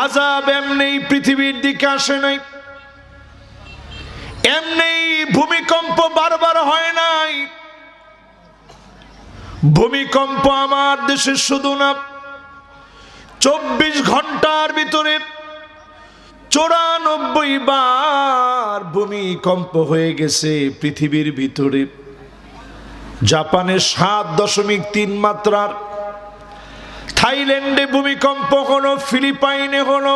আযাব এমনি পৃথিবীর দিকে আসে নাই, এমনি ভূমিকম্প বারবার হয় নাই। ভূমিকম্প আমার দেশে শুধু না, 24 ঘন্টার ভিতরে 94 বার ভূমিকম্প হয়ে গেছে পৃথিবীর ভিতরে। জাপানে 7.3 মাত্রার, থাইল্যান্ডে ভূমিকম্প হলো, ফিলিপাইনে হলো,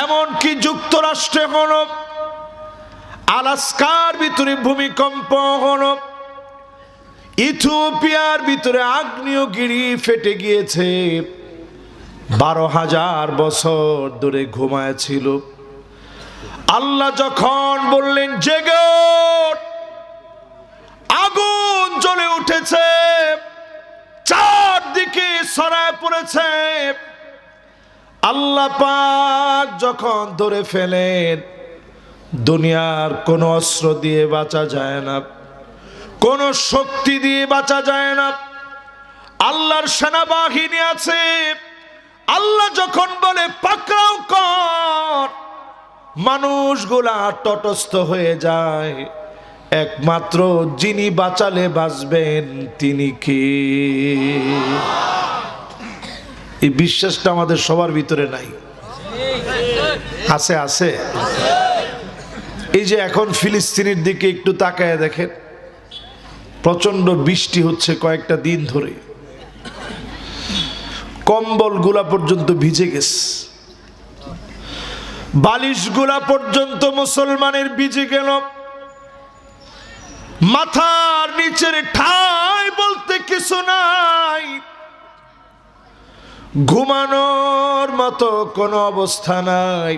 এমনকি যুক্তরাষ্ট্রে হলো, আলাস্কার ভিতরে ভূমিকম্প হলো, ইথিওপিয়ার ভিতরে আগ্নেয়গিরি ফেটে গিয়েছে। 12,000 বছর ধরে ঘুমায়েছিল। আল্লাহ যখন বললেন জেগে ওঠ, আগুন জ্বলে উঠেছে, চারদিকে ছড়ায় পড়েছে। আল্লাহ পাক যখন ধরে ফেলেন, দুনিয়ার কোন অস্ত্র দিয়ে বাঁচা যায় না, কোন শক্তি দিয়ে বাঁচা যায় না। আল্লাহর সেনাবাহিনী আছে। আল্লাহ যখন বলে পাকড়াও কর, মানুষগুলা তটস্থ হয়ে যায়। একমাত্র যিনি বাঁচালে বাঁচবেন তিনি কে? এই বিশ্বাসটা আমাদের সবার ভিতরে নাই। আছে আছে। এই যে এখন ফিলিস্তিনের দিকে একটু তাকায় দেখেন, প্রচন্ড বৃষ্টি হচ্ছে কয়েকটা দিন ধরে, কম্বলগুলা পর্যন্ত ভিজে গেছে, বালিশগুলা পর্যন্ত মুসলমানের ভিজে গেল। মাথার নিচের ঠাঁই বলতে কিছু নাই, ঘুমানোর মতো কোনো অবস্থা নাই,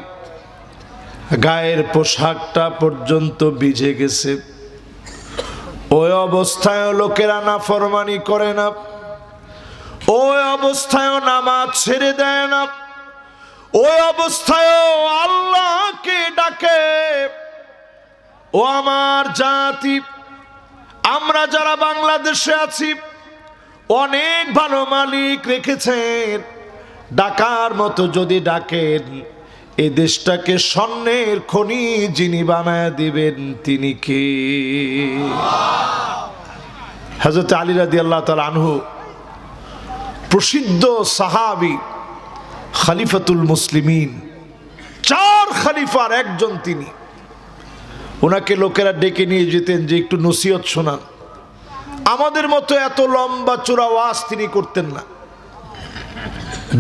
গায়ের পোশাকটা পর্যন্ত ভিজে গেছে। ওই অবস্থায় লোকেরা নাফরমানি করে না, ওই অবস্থায় নামাজ ছেড়ে দেয় না, ওই অবস্থায় আল্লাহকে ডাকে। ও আমার জাতি, আমরা যারা বাংলাদেশে আছি, অনেক ভালো মালিক রেখেছেন। ডাকার মতো যদি ডাকেন, এই দেশটাকে স্বর্ণের খনি যিনি বানায় দিবেন তিনি কে? হযরত আলী রাদিয়াল্লাহু তাআলা আনহু, প্রসিদ্ধ সাহাবী, খলিফাতুল মুসলিমিন, 4 খলিফার একজন তিনি। ওনাকে লোকেরা ডেকে নিয়ে যেতেন যে একটু নসিহত শোনান। আমাদের মতো এত লম্বা চূড়া ওয়াজ তিনি করতেন না।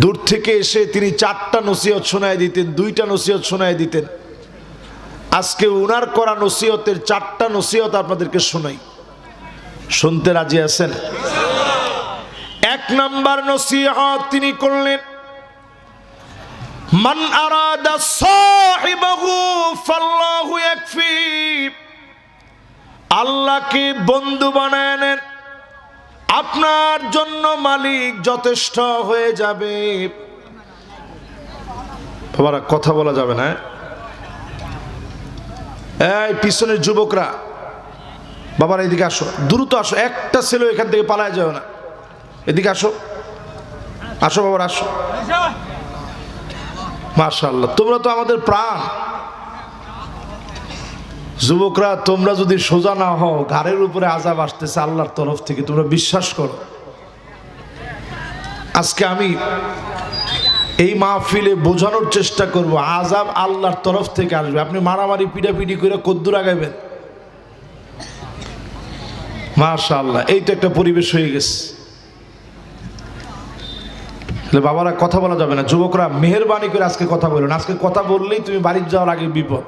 দূর থেকে এসে তিনি 4টা নসিহত শোনায় দিতেন, 2টা নসিহত শোনায় দিতেন। আজকে উনার করা নসিহতের 4টা নসিহত আপনাদেরকে শোনাই। শুনতে রাজি আছেন? 1 নাম্বার নসিহত তিনি করলেন, মান আরাদা সাহিবাহু ফাল্লাহু ইয়াকফি। আল্লাহকে বন্ধু বানায় নেন, আপনার জন্য মালিক যথেষ্ট হয়ে যাবে। বাবারা কথা বলা যাবে না। এই পিছনের যুবকরা, বাবারা এদিকে আসো, দ্রুত আসো, একটা ছেলে এখান থেকে পালায় যাও না, এদিকে আসো, আসো বাবারা আসো। মাশাআল্লাহ, তোমরা তো আমাদের প্রাণ। যুবকরা, তোমরা যদি সোজা না হও, ঘাড়ের উপরে আযাব আসতেছে আল্লাহর তরফ থেকে, তোমরা বিশ্বাস করো। আজকে আমি এই মাহফিলে বোঝানোর চেষ্টা করব, আযাব আল্লাহর তরফ থেকে আসবে। আপনি মারামারি পিটাপিটি করে কদ্দুর আগাইবেন? মাশাআল্লাহ, এই তো একটা পরিবেশ হয়ে গেছে। বাবারা কথা বলা যাবে না। যুবকরা মেহেরবানি করে আজকে কথা বলুন। আজকে কথা বললেই তুমি বাড়ি যাওয়ার আগে বিপদ,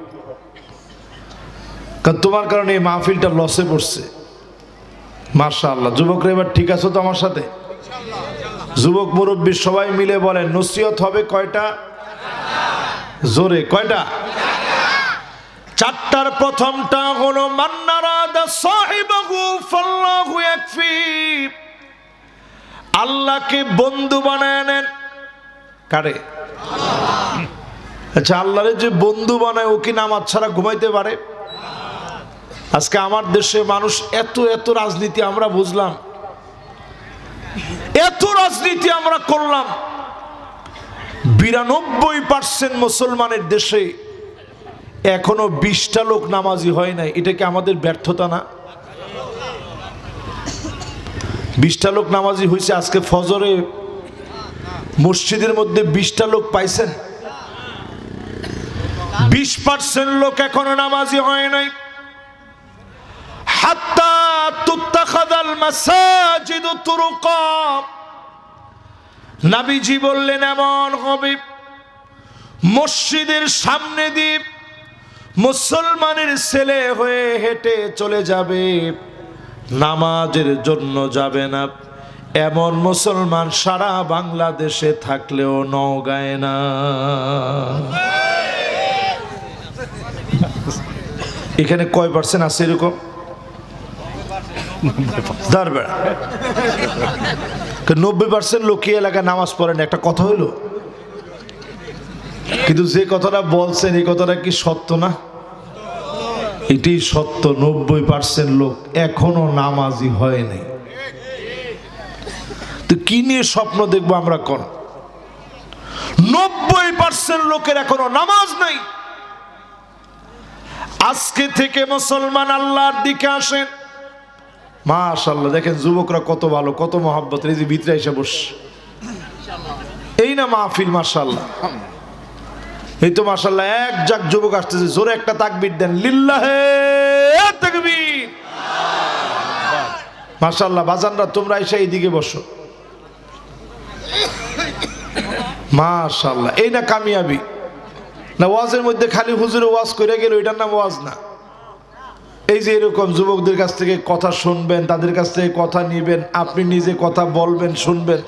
কারণ তোমার কারণে এই মাহফিলটা লসে পড়ছে। মাশাআল্লাহ, যুবকরা এবার ঠিক আছো তো আমার সাথে? যুবক মুরব্বী সবাই মিলে বলেন, নসিহত হবে কয়টা? জোরে কয়টা? 4টার প্রথমটা হলো মান আরাদা সাহিবাহু ফাল্লাহু ইয়াকফি। আল্লাহকে বন্ধু বানায় নেন। কারে? আচ্ছা, আল্লাহরে যে বন্ধু বানায়, ও কি নামাজ ছাড়া ঘুমাইতে পারে? আজকে আমার দেশে মানুষ এত এত রাজনীতি আমরা বুঝলাম, এত রাজনীতি আমরা করলাম, 92% মুসলমানের দেশে এখনো 20টা লোক নামাজি হয় নাই। এটা কি আমাদের ব্যর্থতা না? 20টা লোক নামাজি হয়েছে। আজকে ফজরে মসজিদের মধ্যে 20টা লোক পাইছেন? 20% লোক এখনো নামাজি হয় নাই। হাত্তা তুত্তাখাযাল মাসাজিদু তুরুকা, নবীজি বললেন এমন হবে মসজিদের সামনে দিয়ে মুসলমানের ছেলে হয়ে হেঁটে চলে যাবে, নামাজের জন্য যাবে না। এমন মুসলমান সারা বাংলাদেশে থাকলেও নওগাঁয় না। এখানে কয় পার্সেন্ট আছে এরকম? 90% লোকই এলাকায় নামাজ পড়েন, একটা কথা হইলো। কিন্তু যে কথাটা বলছেন এই কথাটা কি সত্য না? এটি সত্য। 90% লোক এখনো নামাজি হয়নি। তো কি নিয়ে স্বপ্ন দেখবো আমরা? কোন 90% লোকের এখনো নামাজ নাই। আজকে থেকে মুসলমান আল্লাহর দিকে আসেন। মাশাআল্লাহ, দেখেন যুবকরা কত ভালো, কত মহব্বত। এই যে ভিতরে এসে বস, এই না মাহফিল? মাশাআল্লাহ, এই তো মাশাআল্লাহ। এক জাক যুবক আসতেছে, জোরে একটা তাকবীর দেন, লিল্লাহে তাকবীর। মাশাআল্লাহ। বাজানরা তোমরা এসে এইদিকে বসো। মাশাআল্লাহ, এই না কামিয়াবি? না ওয়াজের মধ্যে খালি হুজুরে ওয়াজ করে গেল, এটার নাম ওয়াজ না। এই যে এরকম যুবকদের কাছ থেকে কথা শুনবেন, তাদের কাছ থেকে কথা নিবেন, আপনি নিজে কথা বলবেন, শুনবেন।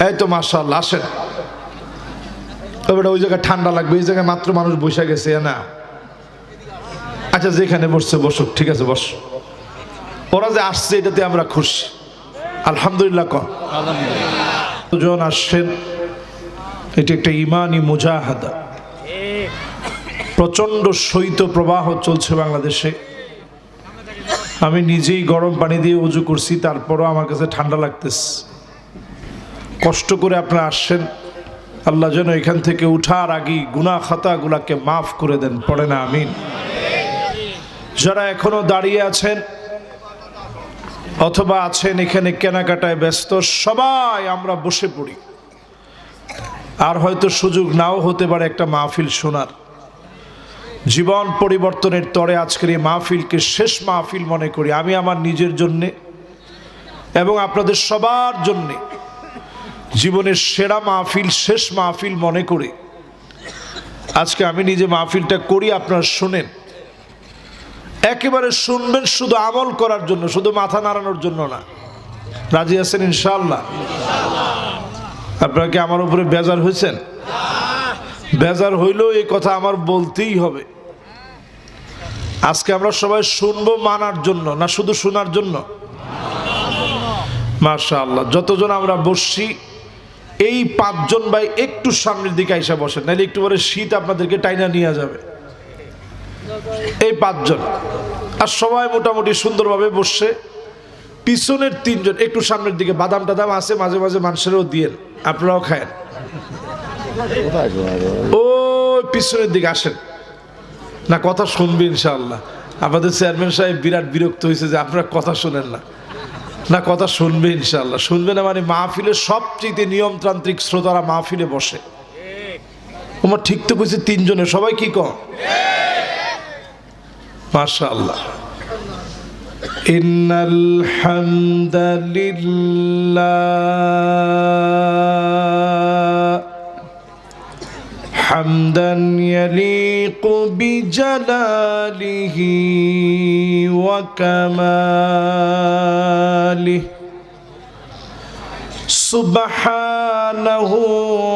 এই তো মাশাআল্লাহ। আসেন। তবে ওই জায়গায় ঠান্ডা লাগবে, এই জায়গায় মাত্র মানুষ বসে গেছে না? আচ্ছা, যেখানে বসছে বসুক, ঠিক আছে, বস। ওরা যে আসছে এটাতে আমরা খুশি, আলহামদুলিল্লাহ। জন আসছেন, এটি একটা ইমানি মুজাহাদা। প্রচন্ড শৈত্য প্রবাহ চলছে বাংলাদেশে। আমি নিজেই গরম পানি দিয়ে উজু করছি, তারপরও আমার কাছে ঠান্ডা লাগতেছে। কষ্ট করে আপনারা আসছেন, আল্লাহ যেন এখান থেকে উঠার আগেই গুনাহ খাতাগুলাকে মাফ করে দেন। পড়ে না আমিন। যারা এখনো দাঁড়িয়ে আছেন অথবা আছেন এখানে কেনাকাটায় ব্যস্ত, সবাই আমরা বসে পড়ি। আর হয়তো সুযোগ নাও হতে পারে একটা মাহফিল শোনার। জীবন পরিবর্তনের তরে আজকের এই মাহফিলকে শেষ মাহফিল মনে করি। আমি আমার নিজের জন্যে এবং আপনাদের সবার জন্যে জীবনের সেরা মাহফিল, শেষ মাহফিল মনে করি আজকে আমি নিজে মাহফিলটা করি। আপনারা শোনেন, একেবারে শুনবেন শুধু আমল করার জন্য, শুধু মাথা নাড়ানোর জন্য না। রাজি আছেন ইনশাআল্লাহ? আপনারা কি আমার উপরে বেজার হয়েছেন? বেজার হইলেও এই কথা আমার বলতেই হবে। আজকে আমরা সবাই শুনবো মানার জন্য না শুধু শোনার জন্য? মাশাআল্লাহ। যতজন আমরা বসছি, এই 5 জন ভাই একটু সামনের দিকে আইসা বসেন, নাহলে একটু পরে শীত আপনাদেরকে টাইনা নিয়ে যাবে। এই 5 জন, আর সবাই মোটামুটি সুন্দরভাবে বসছে। পিছনের 3 জন একটু সামনের দিকে, বাদাম টাদাম আছে, মাঝে মাঝে মানুষেরও দিয়েন, আপনারাও খায়েন। ও পিছনের দিকে আসেন না, কথা শুনবি ইনশাআল্লাহ। আমাদের চেয়ারম্যান সাহেব বিরাট বিরক্ত হয়েছে যে আপনারা কথা শুনেন না। না, কথা শুনবে ইনশাআল্লাহ। শুনবে না মানে মাহফিলের সবচেয়ে নিয়মতান্ত্রিক শ্রোতারা মাহফিলে বসে। তোমার ঠিক তো কইছে 3 জনে, সবাই কি কম? মাশাআল্লাহ। ইন্নাল হামদালিল্লাহ হামদান ইয়ালিকু বিজালালিহি ওয়া কামালিহি সুবহানাহু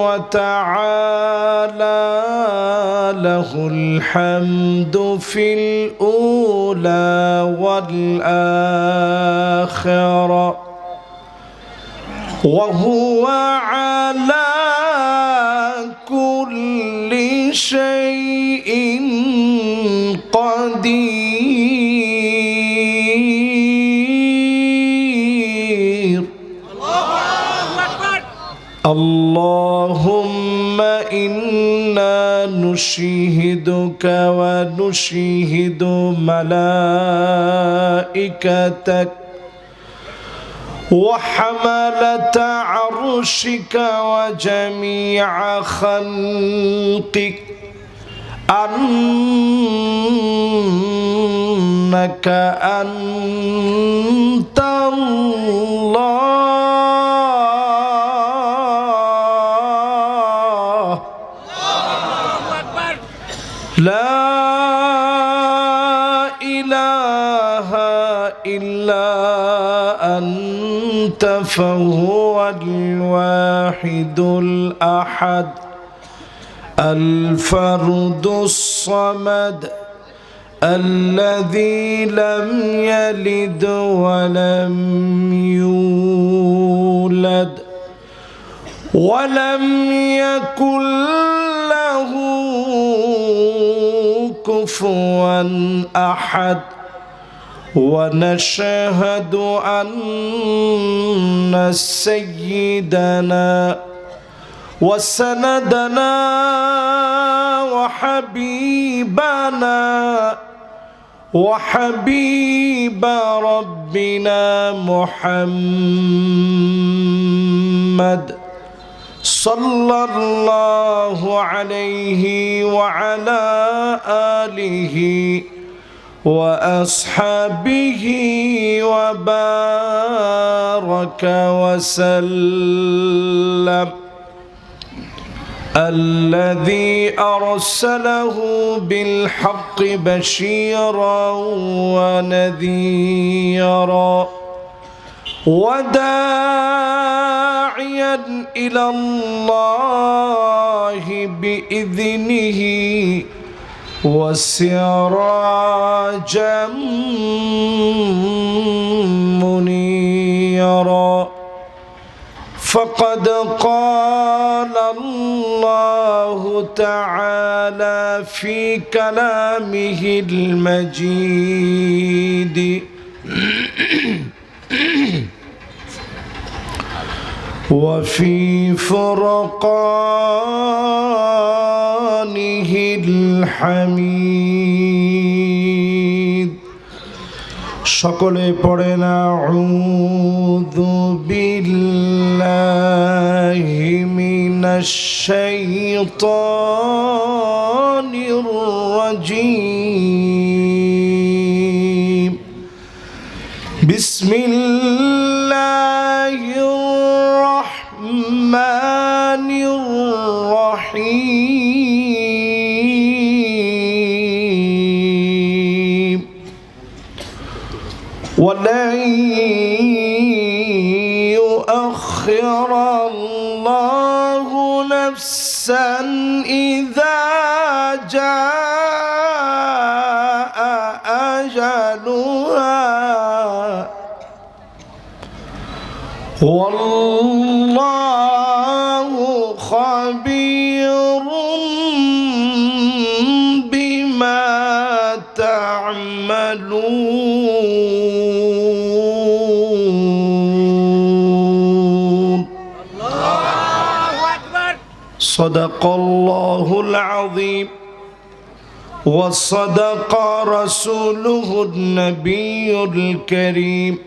ওয়া তাআলা লাহুল হামদু ফিল উলা ওয়াল আখিরা ওয়া হুয়া আলা কুল্লি শাইইন কাদির। আল্লাহু اللهم إنا نشهدك ونشهد ملائكتك وحملة عرشك وجميع خلقك أنك أنت الله لا إله إلا أنت فهو الواحد الأحد الفرد الصمد الذي لم يلد ولم يولد ولم يكن له كفوا أحد ونشهد أن سيدنا وسندنا وحبيبنا وحبيب ربنا محمد صلى الله عليه وعلى آله وأصحابه وبارك وسلم الذي أرسله بالحق بشيرا ونذيرا وداعيا إلى الله بإذنه وسراجا منيرا فقد قال الله تعالى في كلامه المجيد وفي فرقانه الحميد সকলে পড়েন আউযু বিল্লাহি মিনাশ শাইতানির রাজীম বিসমিল্লাহির রাহমানির রাহিম ولن يؤخر الله نفسا إذا جاء أجلها والله خبير بما تعملون صدق الله العظيم وصدق رسوله النبي الكريم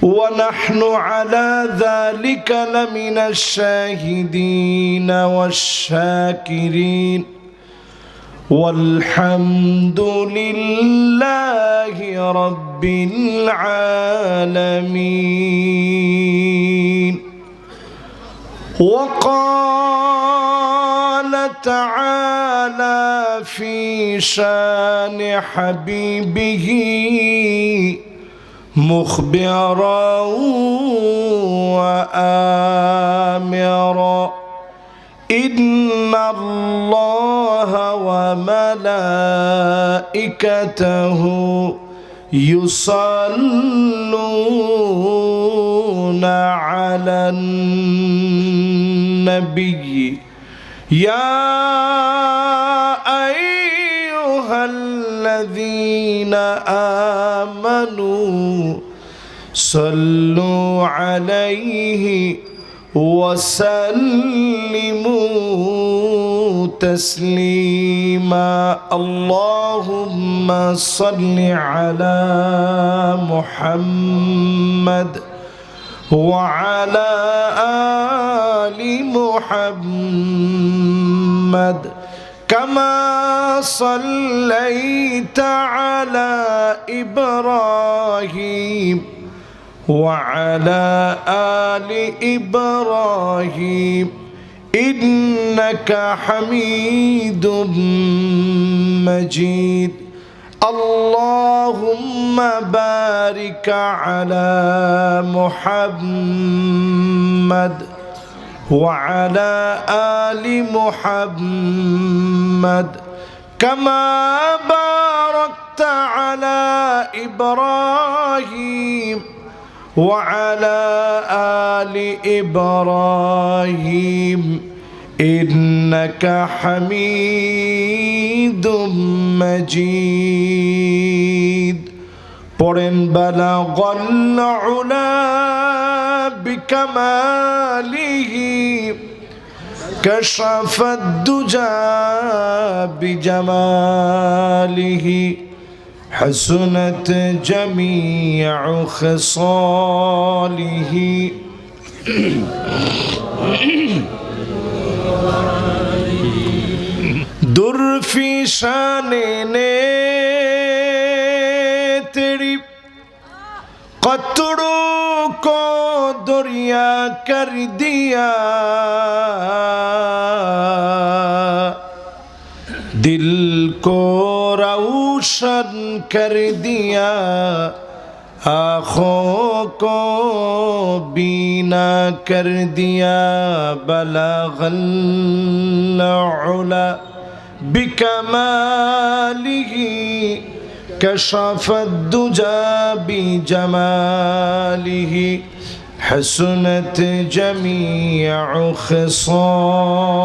ونحن على ذلك لمن الشاهدين والشاكرين والحمد لله رب العالمين وقال تعالى في شان حبيبه مخبرا وآمرا إن الله وملائكته يصلون على النبي يا أيها الذين آمنوا صلوا عليه وسلموا تسليما اللهم صل على محمد وعلى آل محمد كما صليت على إبراهيم وعلى آل إبراهيم إنك حميد مجيد اللهم بارك على محمد وعلى آل محمد كما باركت على إبراهيم وعلى آل إبراهيم إنك حميد مجيد পড়েন বালাগাল উলা বিকামালিহি কাশাফাদ দুজা বিজামালিহি حسنت جميع خصاله در في شان तेरी कतरों को दरिया कर दिया दिल को रोशन कर दिया आँखों को बीना कर दिया बलगल उला बिकमालिही كشف الدجى بجماله حسنت جميع خصاله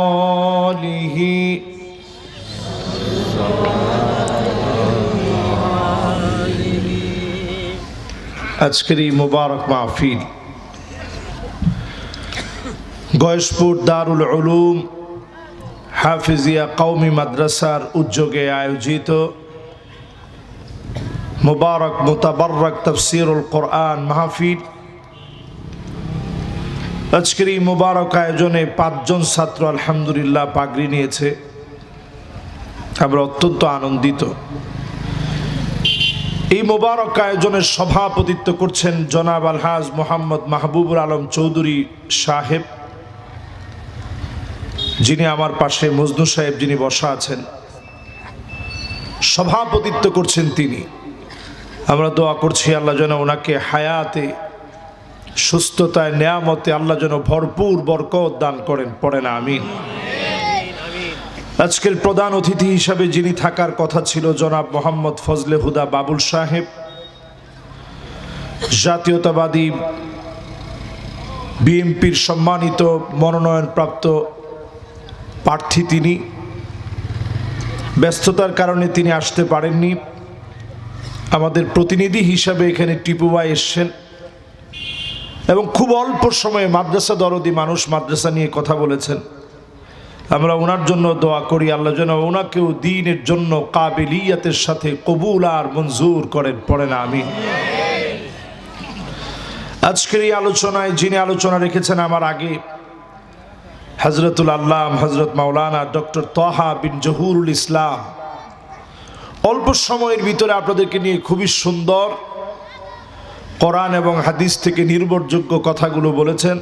আজকের এই মুবারক মাহফিল গয়েশপুর দারুল উলুম হাফিজিয়া কওমি মাদ্রাসার উদ্যোগে আয়োজিত মুবারক মুতাবারক তাফসীরুল কোরআন মাহফিল আজকের এই মুবারক আয়োজনে 5 জন ছাত্র আলহামদুলিল্লাহ পাগড়ি নিয়েছে আমরা অত্যন্ত আনন্দিত এই মুবারক আয়োজনের সভাপতিত্ব করছেন জনাব আলহাজ মোহাম্মদ মাহবুবুল আলম চৌধুরী সাহেব যিনি আমার পাশে মজনু সাহেব যিনি বসা আছেন সভাপতিত্ব করছেন তিনি আমরা দোয়া করছি আল্লাহ যেন ওনাকে হায়াতে সুস্থতায় নেয়ামতে আল্লাহ যেন ভরপুর বরকত দান করেন পড়েন আমিন আজকের প্রধান অতিথি হিসাবে যিনি থাকার কথা ছিল জনাব মোহাম্মদ ফজলে হুদা বাবুল সাহেব জাতীয়তাবাদী বিএনপির সম্মানিত মনোনয়নপ্রাপ্ত প্রার্থী তিনি ব্যস্ততার কারণে তিনি আসতে পারেননি আমাদের প্রতিনিধি হিসাবে এখানে টিপু ভাই এসেছেন এবং খুব অল্প সময়ে মাদ্রাসা দরদি মানুষ মাদ্রাসা নিয়ে কথা বলেছেন আমরা ওনার জন্য দোয়া করি আল্লাহ যেন ওনাকেও দ্বীনের জন্য কাবিলিয়াতের সাথে কবুল আর মঞ্জুর করেন পড়েন আমিন আজকের এই আলোচনায় যিনি আলোচনা রেখেছেন আমার আগে হযরতুল আল্লাম হযরত মাওলানা ডক্টর তাহা বিন জহুরুল ইসলাম অল্প সময়ের ভিতরে আপনাদেরকে নিয়ে খুবই সুন্দর কোরআন এবং হাদিস থেকে নির্ভরযোগ্য কথাগুলো বলেছেন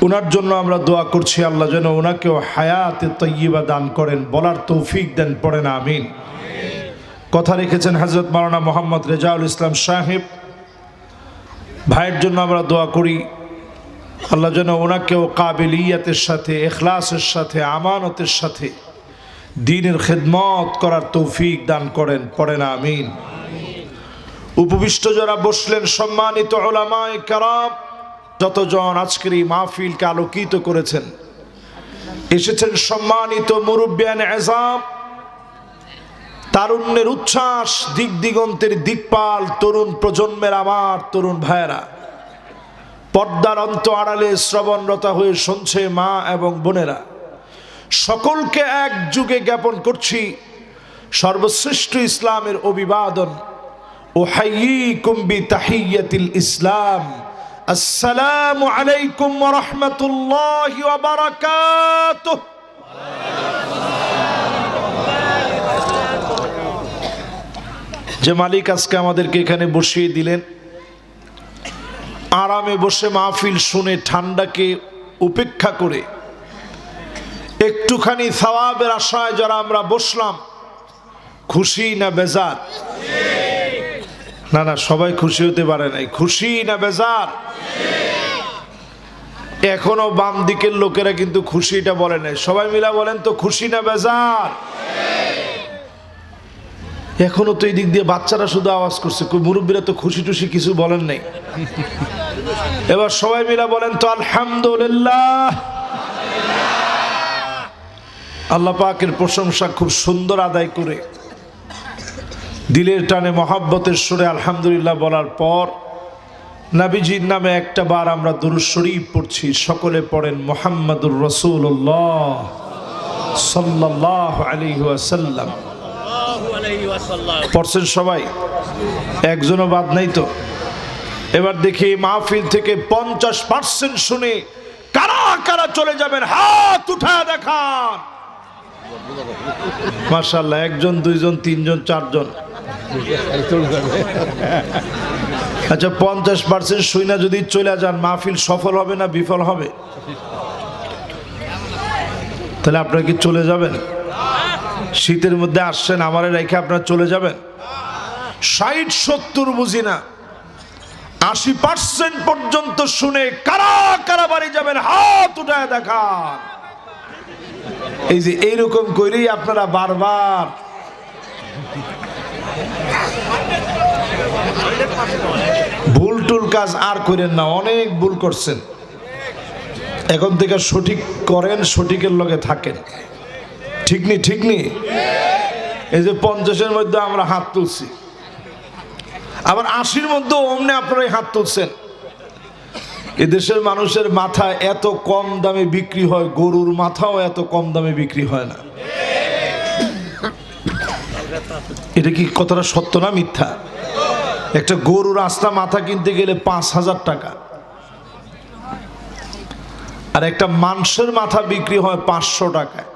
ওনার জন্য আমরা দোয়া করছি আল্লাহ যেন ওনাকেও হায়াতে তয়্যিবা দান করেন বলার তৌফিক দেন পড়েন আমিন কথা রেখেছেন হযরত মাওলানা মোহাম্মদ রেজাউল ইসলাম সাহেব ভাইয়ের জন্য আমরা দোয়া করি আল্লাহ যেন ওনাকেও কাবিলিয়াতের সাথে ইখলাসের সাথে আমানতের সাথে দ্বীনের খেদমত করার তৌফিক দান করেন পড়েন আমিন উপবিষ্ট যারা বসলেন সম্মানিত উলামায়ে কেরাম যতজন আজকের এই মাহফিলকে আলোকিত করেছেন এসেছেন সম্মানিত মুরব্বিয়ান এজাম তারুণ্যের উচ্ছ্বাস দিক দিগন্তের দিকপাল তরুণ প্রজন্মের আমার তরুণ ভাইয়েরা পর্দার অন্ত আড়ালে শ্রবণরত হয়ে শুনছে মা এবং বোনেরা, সকলকে এক যুগে জ্ঞাপন করছি সর্বশ্রেষ্ঠ ইসলামের অভিবাদন। উহাইয়িকুম বিতাহিয়্যাতিল ইসলাম, আসসালামু আলাইকুম ওয়া রাহমাতুল্লাহি ওয়া বারাকাতুহু। যে মালিক আজকে আমাদেরকে এখানে বসিয়ে দিলেন, আরামে বসে মাহফিল শুনে ঠান্ডাকে উপেক্ষা করে একটুখানি সওয়াবের আশায় যারা আমরা বসলাম, খুশি না বেজার? না, সবাই খুশি হতে পারে নাই। খুশি না বেজার? এখনো বাম দিকের লোকেরা কিন্তু খুশিটা বলে নাই। সবাই মিলা বলেন তো, খুশি না বেজার? এখনো তো এই দিক দিয়ে বাচ্চারা শুধু আওয়াজ করছে, মুরব্বীরা তো খুশি টুশি কিছু বলেন নাই। এবার সবাই মিলা বলেন তো আলহামদুলিল্লাহ। আল্লাহ পাকের প্রশংসা খুব সুন্দর আদায় করে দিলের টানে মহাব্বতের সুরে আলহামদুলিল্লাহ বলার পর নবীজির নামে একটা বার আমরা দুরূদ শরীফ পড়ছি। সকলে পড়েন মুহাম্মাদুর রাসূলুল্লাহ সাল্লাল্লাহু আলাইহি ওয়াসাল্লাম। পড়ছেন সবাই? একজনও বাদ নাই তো? এবার দেখি মাহফিল থেকে 50% শুনে কারা কারা চলে যাবেন, হাত উঠায় দেখান। মাশাআল্লাহ, একজন, দুইজন, তিনজন, চারজন। আচ্ছা, 50% শুইনা যদি চলে যান, মাহফিল সফল হবে না বিফল হবে? তাহলে আপনারা কি চলে যাবেন? শীতের মধ্যে আসছেন, আমারে রেখে আপনারা চলে যাবেন? 60-70 বুঝি না, 80% পর্যন্ত শুনে কারা কারা বাড়ি যাবেন, হাত উঠায় দেখান। এই যে এইরকম করেই আপনারা বারবার ভুল টুল কাজ আর করেন না, অনেক ভুল করছেন। এখন থেকে সঠিক করেন, সঠিকের লগে থাকেন। ঠিক নি? ঠিক নি? এই যে 50-এর মধ্যে আমরা হাত তুলছি, আবার 80-র মধ্যে অমনে আপনারাই হাত তুলছেন। এদেশের মানুষের মাথা এত কম দামে বিক্রি হয়, গরুর মাথাও এত কম দামে বিক্রি হয় না। এটা কি কতটা সত্য না মিথ্যা? একটা গরুর আস্তা মাথা কিনতে গেলে 5,000 টাকা, আর একটা মাংসের মাথা বিক্রি হয় 500 টাকায়।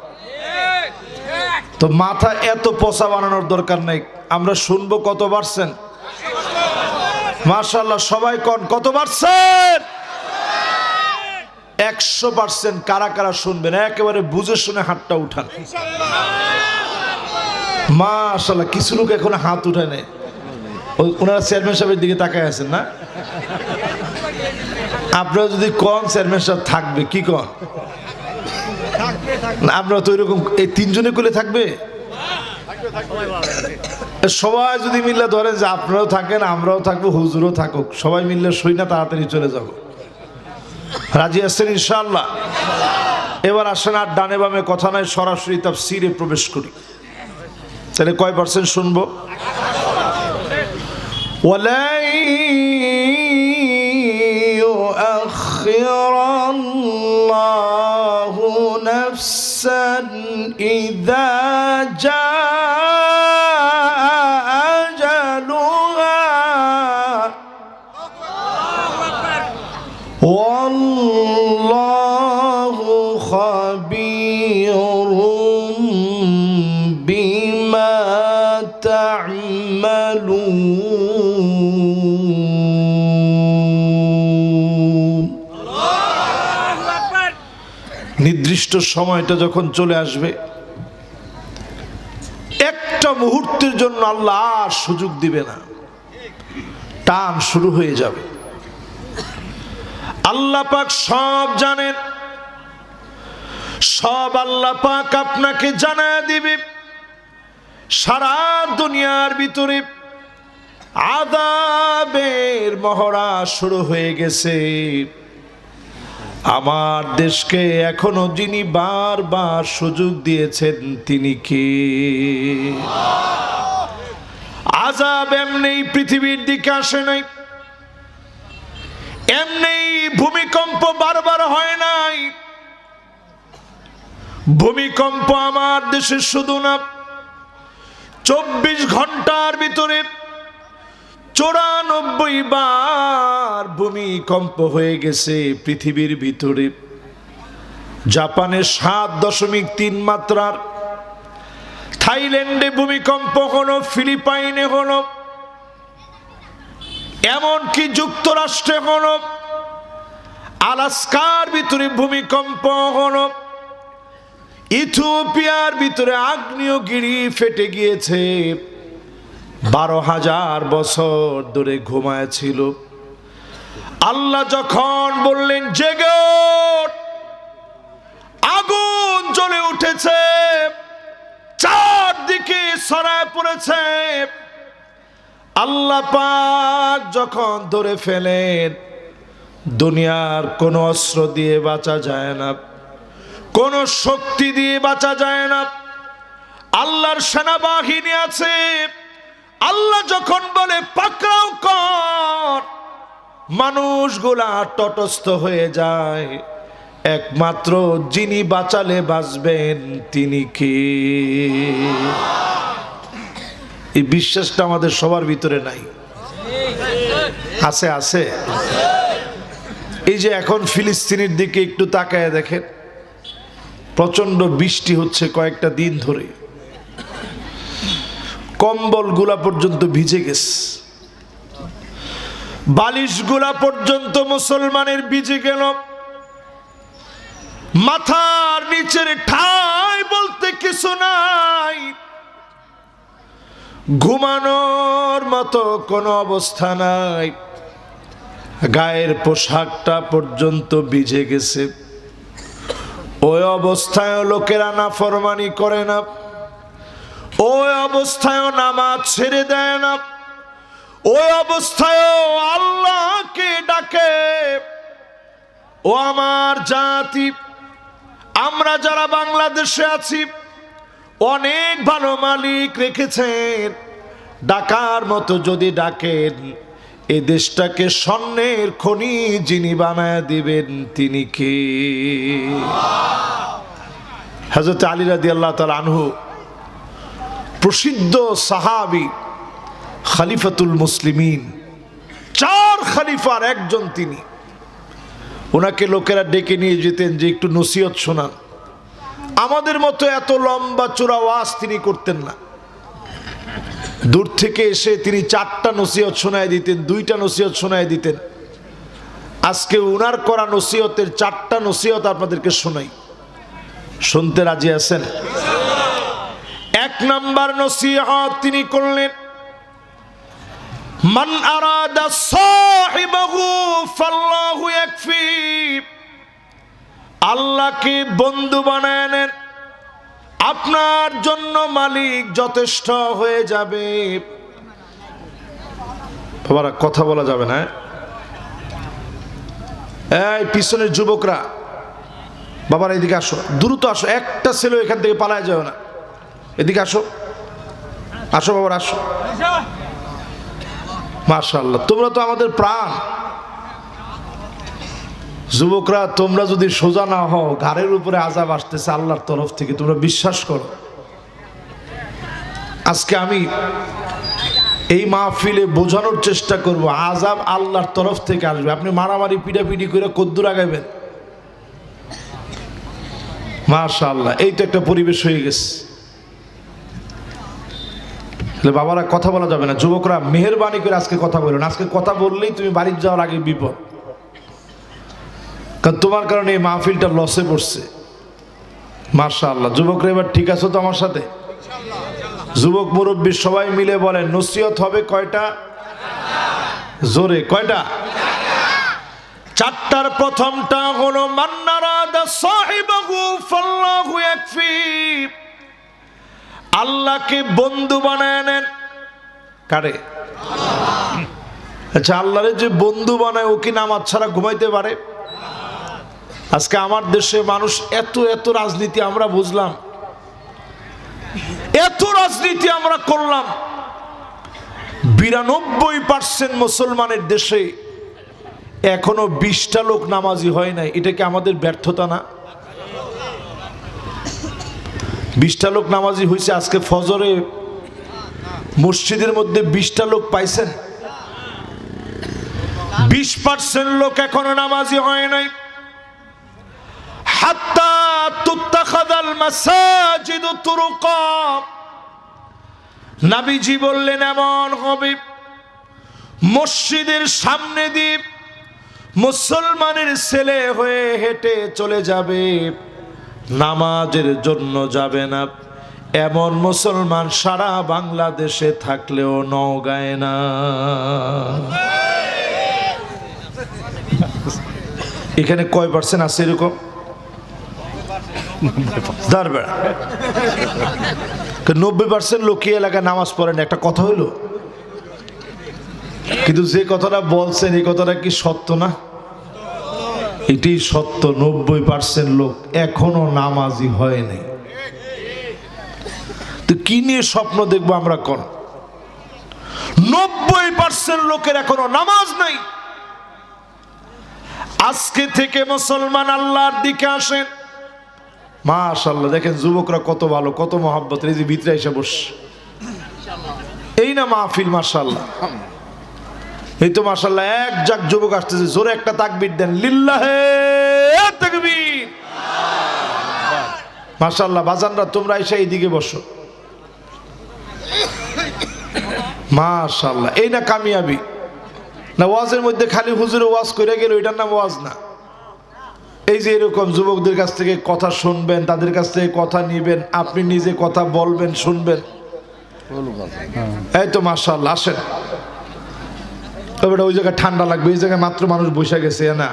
তো মাথা এত পচা বানানোর দরকার নাই। আমরা শুনবো কত বাড়ছেন? মাশাআল্লাহ, সবাই কোন কত বাড়ছেন? 100%। কারা কারা শুনবেন একেবারে বুঝে শুনে হাতটা উঠান। মাশাআল্লাহ, কিছু লোক এখন হাত উঠায় নেই। ওনারা চেয়ারম্যান সাহেবের দিকে তাকায় আছেন না? আপনারা যদি কোন চেয়ারম্যান সাহেব থাকবে, কি কোন? আপনারা তো এরকম এই 3 জনে কোলে থাকবে। সবাই যদি মিললে ধরেন যে আপনারাও থাকেন, আমরাও থাকবো, হুজুরও থাকুক, সবাই মিললে সই না তাড়াতাড়ি চলে যাব। রাজি আছেন ইনশাআল্লাহ? এবার আসেন, আর ডানে বামে কথা নাই, সরাসরি তাফসীরে প্রবেশ করি। তাহলে কয় পার্সেন্ট শুনবো? ওয়ালাই ইউআখিরাল্লাহু নাফসান ইযা ওয়াল্লাহু খাবীরুম বিমা তা'মালুন। নির্দিষ্ট সময়টা যখন চলে আসবে, একটা মুহূর্তের জন্য আল্লাহ আর সুযোগ দিবে না, টান শুরু হয়ে যাবে। আল্লাহ পাক সব জানেন, সব আল্লাহ পাক আপনাকে জানায় দিবে। সারা দুনিয়ার ভিতরে আযাবের মহড়া শুরু হয়ে গেছে। আমার দেশকে এখনো যিনি বারবার সুযোগ দিয়েছেন তিনি কে? আযাব এমনি পৃথিবীর দিকে আসে নাই, এমনি ভূমিকম্প বারবার হয় নাই। ভূমিকম্প আমার দেশে শুধু না, 24 ঘন্টার ভিতরে 94 বার ভূমিকম্প হয়ে গেছে পৃথিবীর ভিতরে। জাপানে 7.3 মাত্রার, থাইল্যান্ডে ভূমিকম্প হলো, ফিলিপাইনে হলো, এমনকি যুক্তরাষ্ট্রে হলো, আলাস্কার ভিতরে ভূমিকম্প হলো, ইথিওপিয়ার ভিতরে আগ্নেয়গিরি ফেটে গিয়েছে। 12,000 বছর ধরে ঘুমায় ছিল। আল্লাহ যখন বললেন জেগে ওঠ, আগুন জ্বলে উঠেছে, চারদিকে ছড়ায় পড়েছে। আল্লাহ পাক যখন ধরে ফেলেন, দুনিয়ার কোন অস্ত্র দিয়ে বাঁচা যায় না, কোন শক্তি দিয়ে বাঁচা যায় না। আল্লাহর সেনাবাহিনী আছে। আল্লাহ যখন বলে পাকড়াও কর, মানুষগুলা তটস্থ হয়ে যায়। একমাত্র যিনি বাঁচালে বাঁচবেন তিনি কে? এই বিশ্বাসটা আমাদের সবার ভিতরে নাই। আছে আছে। এই যে এখন ফিলিস্তিনের দিকে একটু তাকায় দেখেন, প্রচন্ড বৃষ্টি হচ্ছে কয়েকটা দিন ধরে, কম্বলগুলা পর্যন্ত ভিজে গেছে, বালিশগুলা পর্যন্ত মুসলমানের ভিজে গেল। মাথার নিচের ঠাই বলতে কিছু নাই, ঘুমানোর মতো কোনো অবস্থা নাই, গায়ের পোশাকটা পর্যন্ত ভিজে গেছে। ওই অবস্থায় লোকেরা নাফরমানি করে না, ওই অবস্থায় নামাজ ছেড়ে দেয় না, ওই অবস্থায় আল্লাহকে ডাকে। ও আমার জাতি, আমরা যারা বাংলাদেশে আছি, অনেক ভালো মালিক রেখেছেন। ডাকার মতো যদি ডাকেন, এই দেশটাকে স্বর্ণের খনি যিনি বানায় দিবেন তিনি কে? হযরত আলী রাদিয়াল্লাহু তাআলা আনহু, প্রসিদ্ধ সাহাবী, খলিফাতুল মুসলিমিন, 4 খলিফার একজন তিনি। ওনাকে লোকেরা ডেকে নিয়ে যেতেন যে একটু নসিহত শোনান। আমাদের মতো এত লম্বা চূড়া ওয়াজ তিনি করতেন না। দূর থেকে এসে তিনি 4টা নসিহত শোনায় দিতেন, 2টা নসিহত শোনায় দিতেন। আজকে উনার করা নসিহতের 4টা নসিহত আপনাদেরকে শোনাই। শুনতে রাজি আছেন? 1 নাম্বার নসিহত তিনি করলেন, মান আরাদা সাহিবাহু ফাল্লাহু ইয়াকফি। আল্লাহকে বন্ধু বানায় নেন, আপনার জন্য মালিক যথেষ্ট হয়ে যাবে। বাবারা কথা বলা যাবে না। এই পিছনের যুবকরা, বাবারা এদিকে আসো, দ্রুত আসো, একটা ছেলে এখান থেকে পালায় যাবে না। এদিকে আসো, আসো বাবারা আসো। মাশাআল্লাহ, তোমরা তো আমাদের প্রাণ। যুবকরা, তোমরা যদি সোজা না হও, ঘাড়ের উপরে আযাব আসতেছে আল্লাহর তরফ থেকে, তোমরা বিশ্বাস করো। আজকে আমি এই মাহফিলে বোঝানোর চেষ্টা করব, আযাব আল্লাহর তরফ থেকে আসবে। আপনি মারামারি পিটাপিটি করে কদ্দুর আগাইবেন? মাশাআল্লাহ, এই তো একটা পরিবেশ হয়ে গেছে। বাবারা কথা বলা যাবে না। যুবকরা মেহেরবানি করে আজকে কথা বলুন। আজকে কথা বললেই তুমি বাড়ি যাওয়ার আগে বিপদ, কারণ তোমার কারণে এই মাহফিলটা লসে পড়ছে। মাশাআল্লাহ, যুবকরা এবার ঠিক আছো তো আমার সাথে? যুবক মুরব্বী সবাই মিলে বলেন, নসিহত হবে কয়টা? জোরে কয়টা? 4টার প্রথমটা হলো মান আরাদা সাহিবাহু ফাল্লাহু ইয়াকফি। আল্লাহকে বন্ধু বানায় নেন। কারে? আচ্ছা, আল্লাহরে যে বন্ধু বানায়, ও কি নামাজ ছাড়া ঘুমাইতে পারে? আজকে আমার দেশে মানুষ এত এত রাজনীতি আমরা বুঝলাম, এত রাজনীতি আমরা করলাম। 92% মুসলমানের দেশে এখনো 20টা লোক নামাজি হয় নাই, এটা কি আমাদের ব্যর্থতা না? 20টা লোক নামাজি হয়েছে, আজকে ফজরে মসজিদের মধ্যে 20টা লোক পাইছেন। 20% লোক এখনো নামাজি হয় নাই। হাত্তা তুত্তাখাযাল মাসাজিদু তুরুকা, নবীজি বললেন এমন হবে মসজিদের সামনে দিয়ে মুসলমানের ছেলে হয়ে হেঁটে চলে যাবে, নামাজের জন্য যাবে না। এমন মুসলমান সারা বাংলাদেশে থাকলেও নওগাঁয় না। এখানে কয় পার্সেন্ট আছে এরকম? 90% লোক এলাকায় নামাজ পড়েন, একটা কথা হইল। কিন্তু যে কথাটা বলছেন এই কথাটা কি সত্য না? এটি সত্য। 90% লোক এখনো নামাজি হয় নাই। তো কি নিয়ে স্বপ্ন দেখবো আমরা? কোন 90% লোকের এখনো নামাজ নাই। আজকে থেকে মুসলমান আল্লাহর দিকে আসেন। মাশাআল্লাহ, দেখেন যুবকরা কত ভালো, কত মহব্বত। এই যে ভিতরে এসে বস, এই না মাহফিল। মাশাআল্লাহ, এই তো মাশাআল্লাহ এক জাক যুবক আসতেছে। জোরে একটা তাকবীর দেন, লিল্লাহে তাকবীর। মাশাআল্লাহ, বাজানরা তোমরা এসে এইদিকে বসো। মাশাআল্লাহ, এই না কামিয়াবি না? ওয়াজের মধ্যে খালি হুজুরে ওয়াজ করে গেল, এটার নাম ওয়াজ না। এই যে এরকম যুবকদের কাছ থেকে কথা শুনবেন, তাদের কাছ থেকে কথা নিবেন, আপনি নিজে কথা বলবেন, শুনবেন। এই তো মাশাআল্লাহ, আসেন। তবে ওই জায়গায় ঠান্ডা লাগবে, এই জায়গায় মাত্র মানুষ বসে গেছে না।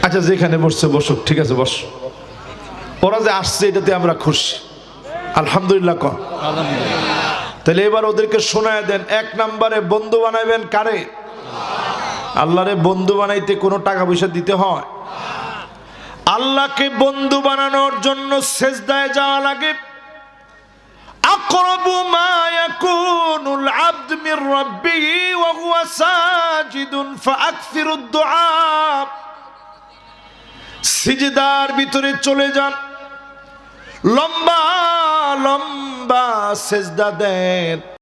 আচ্ছা, যেখানে বসছে বসুক, ঠিক আছে, বস। ওরা যে আসছে এটাতে আমরা খুশি, আলহামদুলিল্লাহ। কন তাহলে এবার ওদেরকে শোনায় দেন। 1 নম্বরে বন্ধু বানাইবেন কারে? আল্লাহরে বন্ধু বানাইতে কোনো টাকা পয়সা দিতে হয়? আল্লাহকে বন্ধু বানানোর জন্য সেজদায় যাওয়া লাগে। আকরাবু মা ইয়াকুনুল আবদ মির রাব্বিহি ওয়া হুয়া সাজিদুন ফাআকসিরুদ দুআ। সিজদার ভিতরে চলে যান, লম্বা লম্বা সেজদা দেন।